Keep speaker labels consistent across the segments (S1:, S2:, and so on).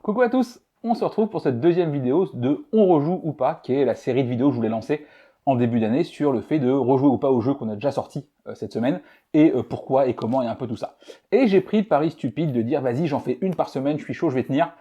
S1: Coucou à tous, on se retrouve pour cette deuxième vidéo de On rejoue ou pas, qui est la série de vidéos que je voulais lancer en début d'année sur le fait de rejouer ou pas aux jeux qu'on a déjà sortis cette semaine, et pourquoi et comment et un peu tout ça. Et j'ai pris le pari stupide de dire vas-y j'en fais une par semaine, je suis chaud, je vais tenir,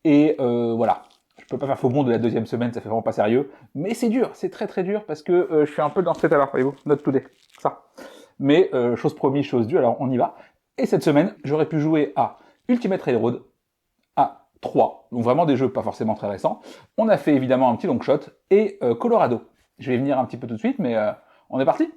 S1: et voilà. Je peux pas faire faux bond de la deuxième semaine, ça fait vraiment pas sérieux, mais c'est dur, c'est très très dur, parce que je suis un peu dans cet alors, voyez-vous, note today, ça. Mais chose promise, chose due, alors on y va. Et cette semaine, j'aurais pu jouer à Ultimate Railroad, à 3, donc vraiment des jeux pas forcément très récents. On a fait évidemment un petit long shot, et Colorado. Je vais y venir un petit peu tout de suite, mais on est parti.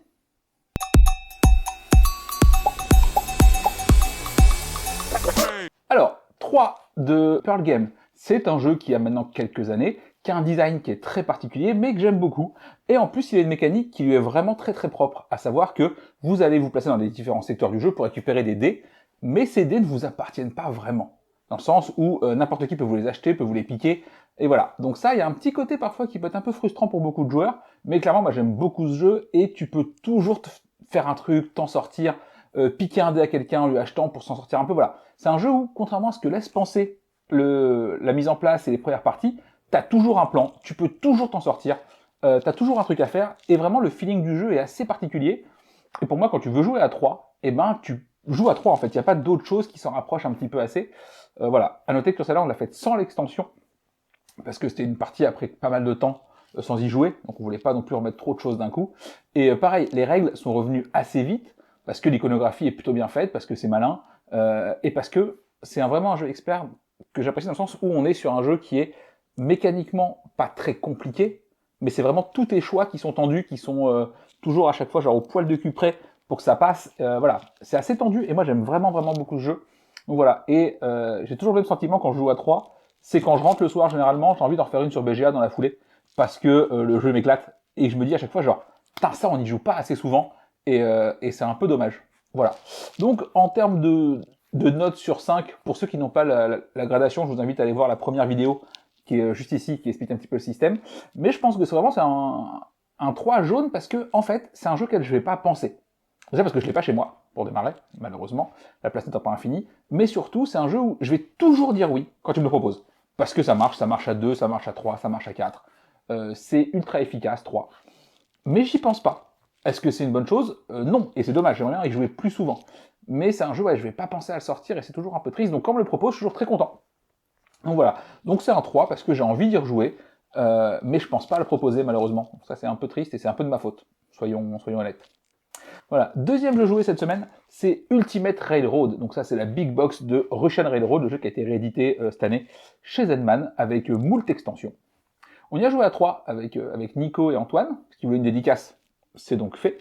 S1: Alors, 3 de Pearl Game, c'est un jeu qui a maintenant quelques années, qui a un design qui est très particulier, mais que j'aime beaucoup, et en plus il a une mécanique qui lui est vraiment très très propre, à savoir que vous allez vous placer dans les différents secteurs du jeu pour récupérer des dés, mais ces dés ne vous appartiennent pas vraiment, dans le sens où n'importe qui peut vous les acheter, peut vous les piquer, et voilà. Donc ça, il y a un petit côté parfois qui peut être un peu frustrant pour beaucoup de joueurs, mais clairement moi j'aime beaucoup ce jeu, et tu peux toujours faire un truc, t'en sortir, piquer un dé à quelqu'un en lui achetant pour s'en sortir un peu, voilà. C'est un jeu où, contrairement à ce que laisse penser la mise en place et les premières parties, t'as toujours un plan, tu peux toujours t'en sortir, t'as toujours un truc à faire, et vraiment le feeling du jeu est assez particulier. Et pour moi, quand tu veux jouer à 3, eh ben tu joues à 3 en fait, il n'y a pas d'autre chose qui s'en rapproche un petit peu assez. Voilà, à noter que sur celle-là, on l'a faite sans l'extension, parce que c'était une partie après pas mal de temps sans y jouer, donc on voulait pas non plus remettre trop de choses d'un coup. Et pareil, les règles sont revenues assez vite, parce que l'iconographie est plutôt bien faite, parce que c'est malin, et parce que c'est vraiment un jeu expert que j'apprécie dans le sens où on est sur un jeu qui est mécaniquement pas très compliqué, mais c'est vraiment tous tes choix qui sont tendus, qui sont toujours à chaque fois genre au poil de cul près pour que ça passe. Voilà, c'est assez tendu et moi j'aime vraiment vraiment beaucoup ce jeu. Donc voilà, et j'ai toujours le même sentiment quand je joue à 3, c'est quand je rentre le soir généralement, j'ai envie d'en refaire une sur BGA dans la foulée, parce que le jeu m'éclate, et je me dis à chaque fois genre, putain ça on n'y joue pas assez souvent, et c'est un peu dommage. Voilà. Donc en termes de notes sur 5, pour ceux qui n'ont pas la gradation, je vous invite à aller voir la première vidéo qui est juste ici, qui explique un petit peu le système. Mais je pense que c'est vraiment un 3 jaune parce que, en fait, c'est un jeu auquel je vais pas penser. Déjà parce que je l'ai pas chez moi, pour démarrer, malheureusement, la place n'étant pas infinie, mais surtout, c'est un jeu où je vais toujours dire oui quand tu me le proposes. Parce que ça marche à 2, ça marche à 3, ça marche à 4. C'est ultra efficace, 3. Mais j'y pense pas. Est-ce que c'est une bonne chose? Non, et c'est dommage, j'aimerais bien y jouer plus souvent. Mais c'est un jeu, ouais, je vais pas penser à le sortir et c'est toujours un peu triste, donc quand on me le propose, je suis toujours très content. Donc voilà, donc c'est un 3 parce que j'ai envie d'y rejouer, mais je pense pas à le proposer malheureusement. Donc ça c'est un peu triste et c'est un peu de ma faute, soyons honnêtes. Voilà, deuxième jeu joué cette semaine, c'est Ultimate Railroad. Donc ça c'est la big box de Russian Railroad, le jeu qui a été réédité cette année chez Zenman avec moult extensions. On y a joué à 3 avec Nico et Antoine, qui voulaient une dédicace, c'est donc fait.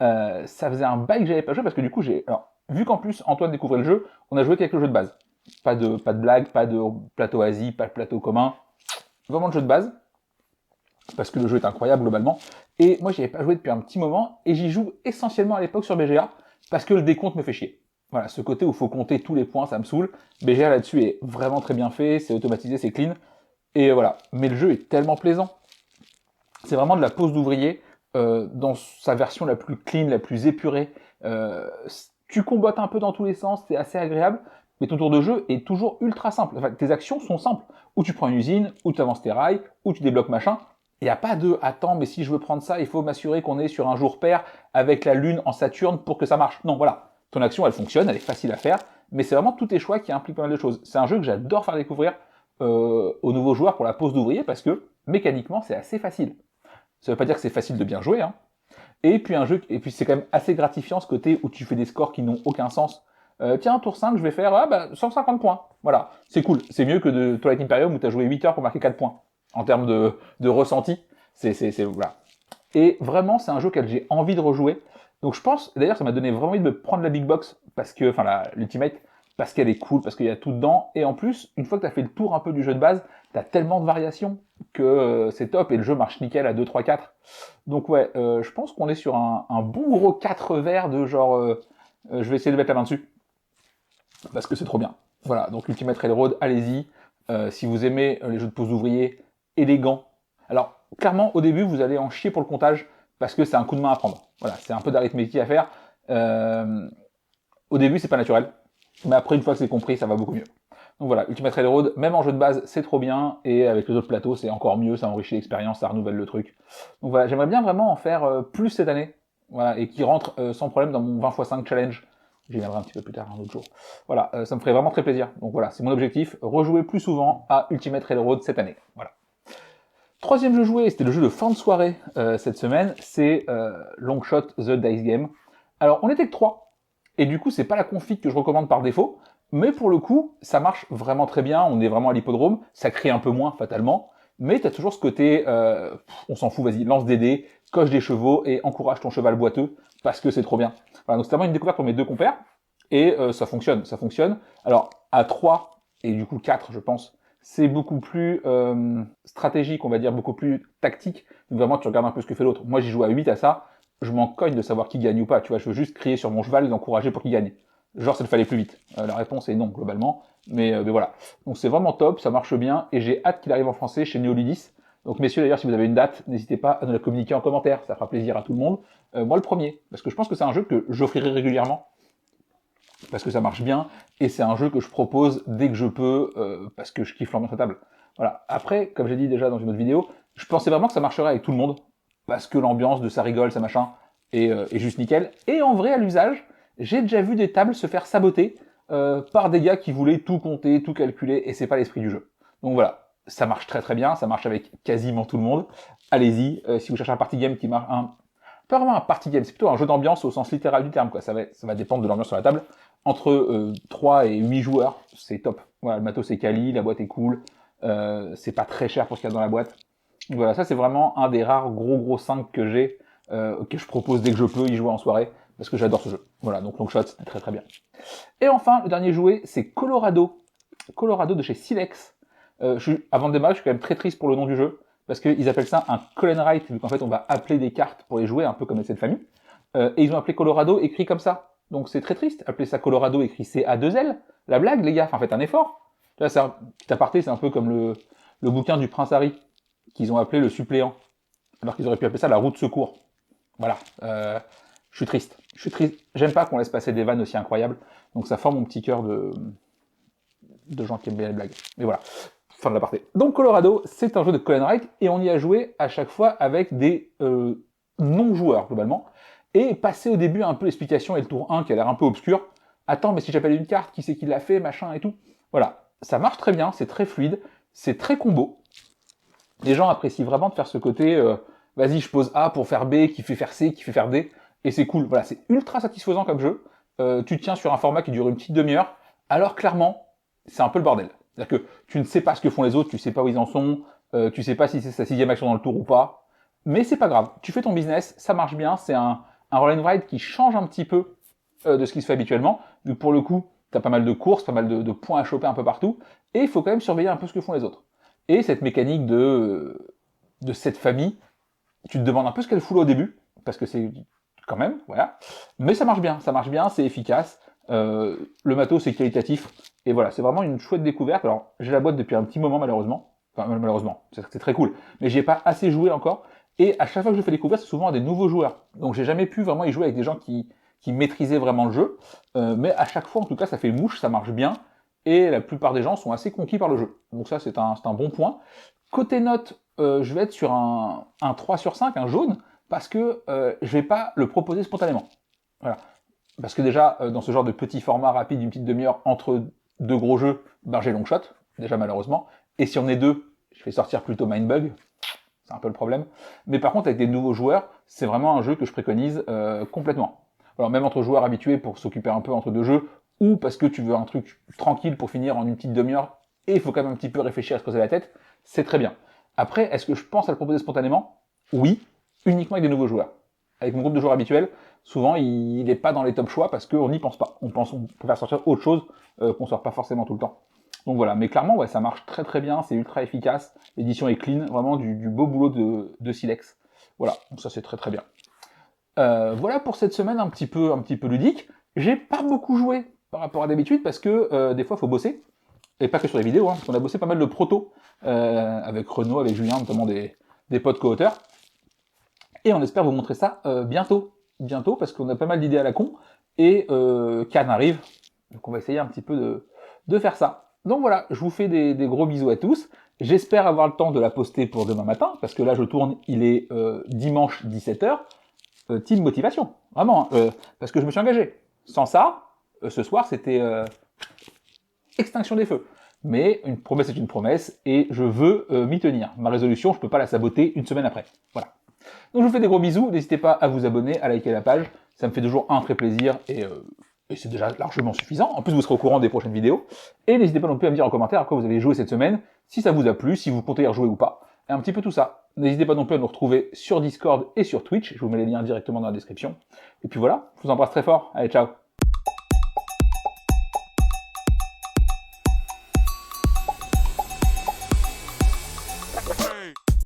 S1: Ça faisait un bail que j'avais pas joué parce que du coup alors, vu qu'en plus Antoine découvrait le jeu, on a joué quelques jeux de base. Pas de blague, pas de plateau Asie, pas de plateau commun. Vraiment le jeu de base, parce que le jeu est incroyable globalement. Et moi j'y avais pas joué depuis un petit moment, et j'y joue essentiellement à l'époque sur BGA, parce que le décompte me fait chier. Voilà, ce côté où il faut compter tous les points, ça me saoule. BGA là-dessus est vraiment très bien fait, c'est automatisé, c'est clean. Et voilà, mais le jeu est tellement plaisant. C'est vraiment de la pose d'ouvrier dans sa version la plus clean, la plus épurée. Tu combattes un peu dans tous les sens, c'est assez agréable, mais ton tour de jeu est toujours ultra simple. Enfin, tes actions sont simples. Ou tu prends une usine, ou tu avances tes rails, ou tu débloques machin. Il n'y a pas de attends, mais si je veux prendre ça, il faut m'assurer qu'on est sur un jour pair avec la lune en Saturne pour que ça marche. Non, voilà. Ton action, elle fonctionne, elle est facile à faire, mais c'est vraiment tous tes choix qui impliquent pas mal de choses. C'est un jeu que j'adore faire découvrir aux nouveaux joueurs pour la pose d'ouvrier parce que mécaniquement, c'est assez facile. Ça veut pas dire que c'est facile de bien jouer, hein. Et puis c'est quand même assez gratifiant ce côté où tu fais des scores qui n'ont aucun sens. Tiens, tour 5, je vais faire 150 points. Voilà, c'est cool. C'est mieux que de Twilight Imperium où tu as joué 8 heures pour marquer 4 points. En termes de ressenti, voilà. Et vraiment, c'est un jeu auquel j'ai envie de rejouer. Donc je pense, d'ailleurs, ça m'a donné vraiment envie de me prendre la Big Box, l'Ultimate, parce qu'elle est cool, parce qu'il y a tout dedans. Et en plus, une fois que tu as fait le tour un peu du jeu de base, tu as tellement de variations que c'est top et le jeu marche nickel à 2, 3, 4. Donc ouais, je pense qu'on est sur un bon gros 4 verts de genre... je vais essayer de mettre la main dessus, parce que c'est trop bien. Voilà, donc Ultimate Railroad, allez-y. Si vous aimez les jeux de pose ouvrier élégants. Alors, clairement, au début, vous allez en chier pour le comptage, parce que c'est un coup de main à prendre. Voilà, c'est un peu d'arithmétique à faire. Au début, c'est pas naturel, mais après, une fois que c'est compris, ça va beaucoup mieux. Donc voilà, Ultimate Railroad, même en jeu de base, c'est trop bien, et avec les autres plateaux, c'est encore mieux, ça enrichit l'expérience, ça renouvelle le truc. Donc voilà, j'aimerais bien vraiment en faire plus cette année, voilà, et qui rentre sans problème dans mon 20x5 challenge. J'y viendrai un petit peu plus tard, un autre jour. Voilà, ça me ferait vraiment très plaisir. Donc voilà, c'est mon objectif, rejouer plus souvent à Ultimate Railroad cette année. Voilà. Troisième jeu joué, c'était le jeu de fin de soirée cette semaine, c'est Longshot The Dice Game. Alors, on était que 3, et du coup, c'est pas la config que je recommande par défaut, mais pour le coup, ça marche vraiment très bien, on est vraiment à l'hippodrome, ça crie un peu moins fatalement, mais t'as toujours ce côté, on s'en fout, vas-y, lance des dés, coche des chevaux et encourage ton cheval boiteux, parce que c'est trop bien. Voilà, donc c'est vraiment une découverte pour mes deux compères, et ça fonctionne, ça fonctionne. Alors, à 3, et du coup 4, je pense, c'est beaucoup plus stratégique, on va dire, beaucoup plus tactique. Donc vraiment, tu regardes un peu ce que fait l'autre. Moi, j'y joue à 8 à ça, je m'en cogne de savoir qui gagne ou pas, tu vois, je veux juste crier sur mon cheval et l'encourager pour qu'il gagne. Genre, ça le fallait plus vite. La réponse est non, globalement, mais voilà. Donc c'est vraiment top, ça marche bien, et j'ai hâte qu'il arrive en français chez Neolydis. Donc messieurs, d'ailleurs, si vous avez une date, n'hésitez pas à nous la communiquer en commentaire, ça fera plaisir à tout le monde. Moi, le premier, parce que je pense que c'est un jeu que j'offrirai régulièrement, parce que ça marche bien, et c'est un jeu que je propose dès que je peux, parce que je kiffe l'ambiance à table. Voilà. Après, comme j'ai dit déjà dans une autre vidéo, je pensais vraiment que ça marcherait avec tout le monde, parce que l'ambiance de ça rigole, ça machin, est juste nickel. Et en vrai, à l'usage, j'ai déjà vu des tables se faire saboter par des gars qui voulaient tout compter, tout calculer, et c'est pas l'esprit du jeu. Donc voilà, ça marche très très bien, ça marche avec quasiment tout le monde. Allez-y, si vous cherchez un party game qui marche, pas vraiment un party game, c'est plutôt un jeu d'ambiance au sens littéral du terme, quoi. Ça va dépendre de l'ambiance sur la table. Entre 3 et 8 joueurs, c'est top. Voilà, le matos est quali, la boîte est cool, c'est pas très cher pour ce qu'il y a dans la boîte. Donc voilà, ça c'est vraiment un des rares gros 5 que j'ai, que je propose dès que je peux y jouer en soirée, parce que j'adore ce jeu. Voilà, donc Longshot, c'était très très bien. Et enfin, le dernier jouet, c'est Colorado. Colorado de chez Silex. Avant de démarrer, je suis quand même très triste pour le nom du jeu, parce qu'ils appellent ça un Call and Write, vu qu'en fait on va appeler des cartes pour les jouer, un peu comme cette famille. Et ils ont appelé Colorado écrit comme ça. Donc c'est très triste, appeler ça Colorado écrit C-A-2-L. La blague, les gars, enfin faites un effort. Là, c'est un petit aparté, c'est un peu comme le bouquin du Prince Harry, qu'ils ont appelé le suppléant, alors qu'ils auraient pu appeler ça la roue de secours. Voilà, je suis triste. Je suis triste. J'aime pas qu'on laisse passer des vannes aussi incroyables, donc ça forme mon petit cœur de gens qui aiment bien les blagues. Mais voilà, fin de l'aparté. Donc Colorado, c'est un jeu de Call and Write, et on y a joué à chaque fois avec des non-joueurs, globalement, et passer au début un peu l'explication et le tour 1 qui a l'air un peu obscur. Attends, mais si j'appelle une carte, qui c'est qui l'a fait, machin et tout. Voilà, ça marche très bien, c'est très fluide, c'est très combo. Les gens apprécient vraiment de faire ce côté, vas-y, je pose A pour faire B, qui fait faire C, qui fait faire D, et c'est cool. Voilà, c'est ultra satisfaisant comme jeu. Tu tiens sur un format qui dure une petite demi-heure, alors clairement, c'est un peu le bordel. C'est-à-dire que tu ne sais pas ce que font les autres, tu sais pas où ils en sont, tu sais pas si c'est sa 6e action dans le tour ou pas, mais c'est pas grave. Tu fais ton business, ça marche bien, c'est un roll and ride qui change un petit peu de ce qui se fait habituellement, vu que pour le coup, tu as pas mal de courses, pas mal de points à choper un peu partout, et il faut quand même surveiller un peu ce que font les autres. Et cette mécanique de cette famille, tu te demandes un peu ce qu'elle fout là au début, parce que c'est quand même, voilà. Mais ça marche bien, c'est efficace, le matos c'est qualitatif, et voilà, c'est vraiment une chouette découverte. Alors, j'ai la boîte depuis un petit moment malheureusement, enfin malheureusement, c'est très cool, mais j'y ai pas assez joué encore, et à chaque fois que je fais découverte, c'est souvent à des nouveaux joueurs. Donc j'ai jamais pu vraiment y jouer avec des gens qui maîtrisaient vraiment le jeu, mais à chaque fois en tout cas ça fait mouche, ça marche bien, et la plupart des gens sont assez conquis par le jeu. Donc ça c'est un bon point. Côté note, je vais être sur un 3 sur 5, un jaune, parce que je vais pas le proposer spontanément. Voilà. Parce que déjà, dans ce genre de petit format rapide, d'une petite demi-heure entre deux gros jeux, ben j'ai Longshot, déjà malheureusement. Et si on est deux, je vais sortir plutôt Mindbug, c'est un peu le problème. Mais par contre, avec des nouveaux joueurs, c'est vraiment un jeu que je préconise complètement. Alors même entre joueurs habitués pour s'occuper un peu entre deux jeux, ou parce que tu veux un truc tranquille pour finir en une petite demi-heure, et il faut quand même un petit peu réfléchir à se poser la tête, c'est très bien. Après, est-ce que je pense à le proposer spontanément? Oui, uniquement avec des nouveaux joueurs. Avec mon groupe de joueurs habituel, souvent il n'est pas dans les top choix parce qu'on n'y pense pas. On préfère sortir autre chose qu'on sort pas forcément tout le temps. Donc voilà, mais clairement, ouais, ça marche très très bien, c'est ultra efficace, l'édition est clean, vraiment du beau boulot de Silex. Voilà, donc ça c'est très très bien. Voilà pour cette semaine un petit peu ludique. J'ai pas beaucoup joué par rapport à d'habitude parce que des fois il faut bosser, et pas que sur les vidéos, hein, parce qu'on a bossé pas mal de proto avec Renaud, avec Julien, notamment des potes co-auteurs. Et on espère vous montrer ça bientôt, parce qu'on a pas mal d'idées à la con, et Cannes arrive, donc on va essayer un petit peu de faire ça. Donc voilà, je vous fais des gros bisous à tous. J'espère avoir le temps de la poster pour demain matin, parce que là je tourne, il est dimanche 17h. Team motivation, vraiment, parce que je me suis engagé. Sans ça, ce soir c'était extinction des feux. Mais une promesse est une promesse, et je veux m'y tenir. Ma résolution, je peux pas la saboter une semaine après. Voilà. Donc je vous fais des gros bisous, n'hésitez pas à vous abonner, à liker la page, ça me fait toujours un très plaisir, et c'est déjà largement suffisant. En plus, vous serez au courant des prochaines vidéos. Et n'hésitez pas non plus à me dire en commentaire à quoi vous avez joué cette semaine, si ça vous a plu, si vous comptez y rejouer ou pas, et un petit peu tout ça. N'hésitez pas non plus à nous retrouver sur Discord et sur Twitch, je vous mets les liens directement dans la description. Et puis voilà, je vous embrasse très fort, allez ciao.